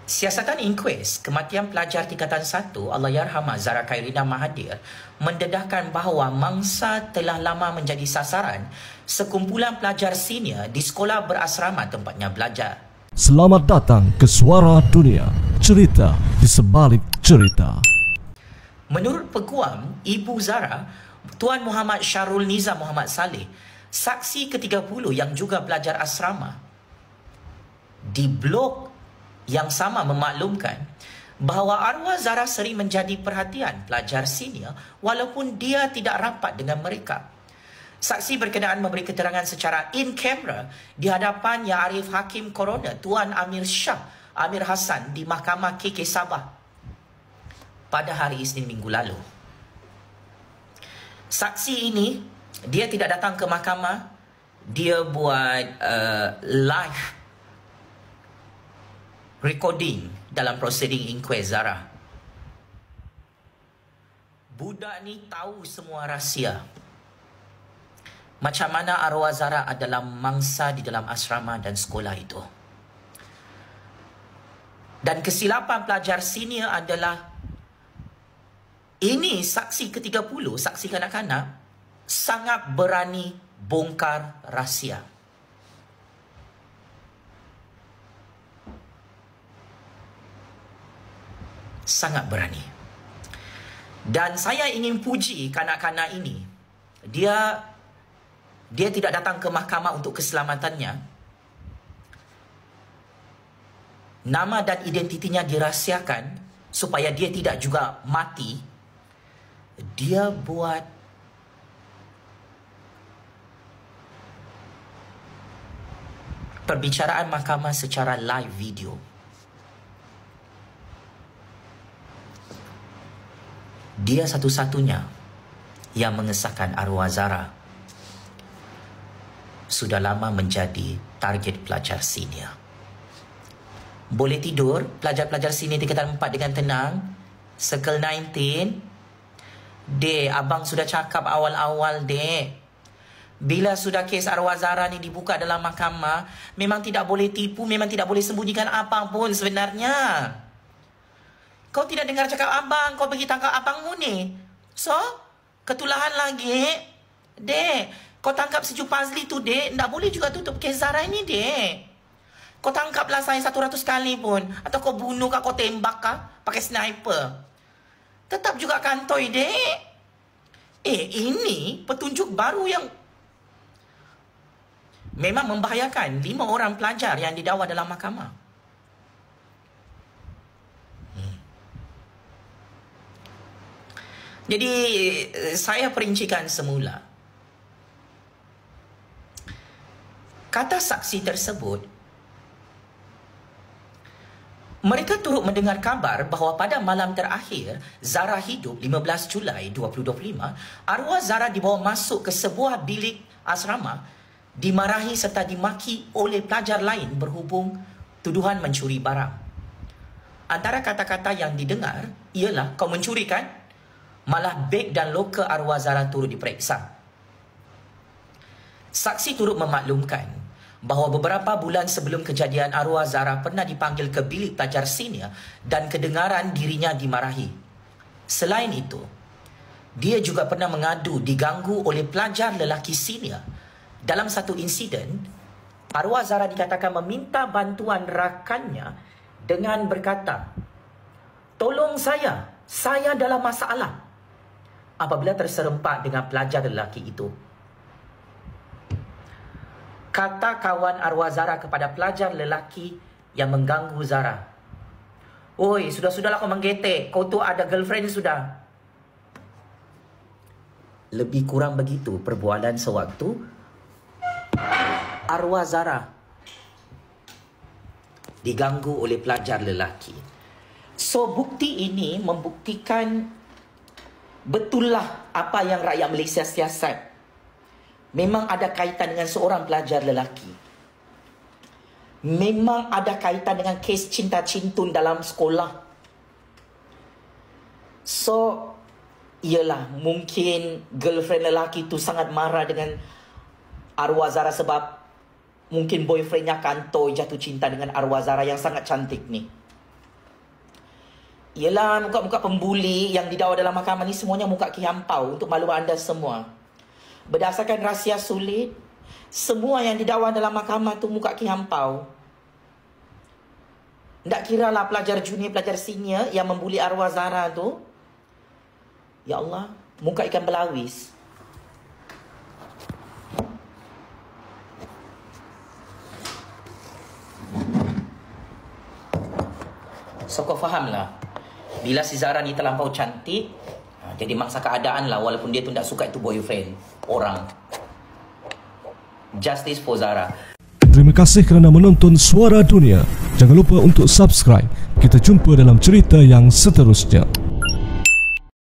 Siasatan inkuest kematian pelajar tingkatan 1 Allahyarhamah Zara Khairina Mahathir mendedahkan bahawa mangsa telah lama menjadi sasaran sekumpulan pelajar senior di sekolah berasrama tempatnya belajar. Selamat datang ke Suara Dunia, cerita di sebalik cerita. Menurut peguam Ibu Zara, Tuan Muhammad Syarul Niza Muhammad Saleh, saksi ke-30 yang juga pelajar asrama, di blog yang sama memaklumkan bahawa arwah Zara sering menjadi perhatian pelajar senior walaupun dia tidak rapat dengan mereka. Saksi berkenaan memberi keterangan secara in camera di hadapan Yang Arif Hakim Coroner Tuan Amir Shah Amir Hassan di Mahkamah KK Sabah pada hari Isnin minggu lalu. Saksi ini, dia tidak datang ke mahkamah, dia buat live recording dalam proceeding inquest Zara. Budak ni tahu semua rahsia. Macam mana arwah Zara adalah mangsa di dalam asrama dan sekolah itu. Dan kesilapan pelajar senior adalah ini saksi ke-30, saksi kanak-kanak sangat berani bongkar rahsia. Sangat berani. Dan saya ingin puji kanak-kanak ini. Dia tidak datang ke mahkamah untuk keselamatannya. Nama dan identitinya dirahsiakan supaya dia tidak juga mati. Dia buat perbicaraan mahkamah secara live video. Dia satu-satunya yang mengesahkan arwah Zara sudah lama menjadi target pelajar senior. Boleh tidur pelajar-pelajar senior tingkatan 4 dengan tenang. Circle 19. Dek, abang sudah cakap awal-awal, dek. Bila sudah kes arwah Zara ni dibuka dalam mahkamah, memang tidak boleh tipu, memang tidak boleh sembunyikan apa pun sebenarnya. Kau tidak dengar cakap abang, kau pergi tangkap abangmu ni. So, ketulahan lagi. Dek, kau tangkap si Jupazli tu, dek. Tak boleh juga tutup kes Zara ni, dek. Kau tangkaplah saya 100 kali pun. Atau kau bunuh kah, kau tembak kah, pakai sniper. Tetap juga kantoi, dek. Ini petunjuk baru yang memang membahayakan 5 orang pelajar yang didakwa dalam mahkamah. Jadi, saya perincikan semula. Kata saksi tersebut, mereka turut mendengar kabar bahawa pada malam terakhir Zara hidup 15 Julai 2025, arwah Zara dibawa masuk ke sebuah bilik asrama, dimarahi serta dimaki oleh pelajar lain berhubung tuduhan mencuri barang. Antara kata-kata yang didengar ialah, kau mencuri kan? Malah beg dan loka arwah Zara turut diperiksa. Saksi turut memaklumkan bahawa beberapa bulan sebelum kejadian arwah Zara pernah dipanggil ke bilik pelajar senior dan kedengaran dirinya dimarahi. Selain itu, dia juga pernah mengadu diganggu oleh pelajar lelaki senior. Dalam satu insiden, arwah Zara dikatakan meminta bantuan rakannya dengan berkata, "Tolong saya dalam masalah," apabila terserempak dengan pelajar lelaki itu. Kata kawan arwah Zara kepada pelajar lelaki yang mengganggu Zara, "Oi, sudah-sudahlah kau menggetek. Kau tu ada girlfriend sudah." Lebih kurang begitu perbualan sewaktu arwah Zara diganggu oleh pelajar lelaki. So, bukti ini membuktikan betullah apa yang rakyat Malaysia siasat. Memang ada kaitan dengan seorang pelajar lelaki. Memang ada kaitan dengan kes cinta-cintun dalam sekolah. So, ialah mungkin girlfriend lelaki tu sangat marah dengan arwah Zara sebab mungkin boyfriendnya kantoi jatuh cinta dengan arwah Zara yang sangat cantik ni. Yelah, muka-muka pembuli yang didakwa dalam mahkamah ni semuanya muka kihampau untuk malu anda semua. Berdasarkan rahsia sulit, semua yang didakwa dalam mahkamah tu muka kihampau. Tak kira lah pelajar junior, pelajar senior yang membuli arwah Zahra tu. Ya Allah, muka ikan belawis. So kau faham lah, bila si Zahra ni terlampau cantik, jadi maksa keadaan lah, walaupun dia tu tak suka itu boyfriend orang. Justice for Zahra. Terima kasih kerana menonton Suara Dunia. Jangan lupa untuk subscribe. Kita jumpa dalam cerita yang seterusnya.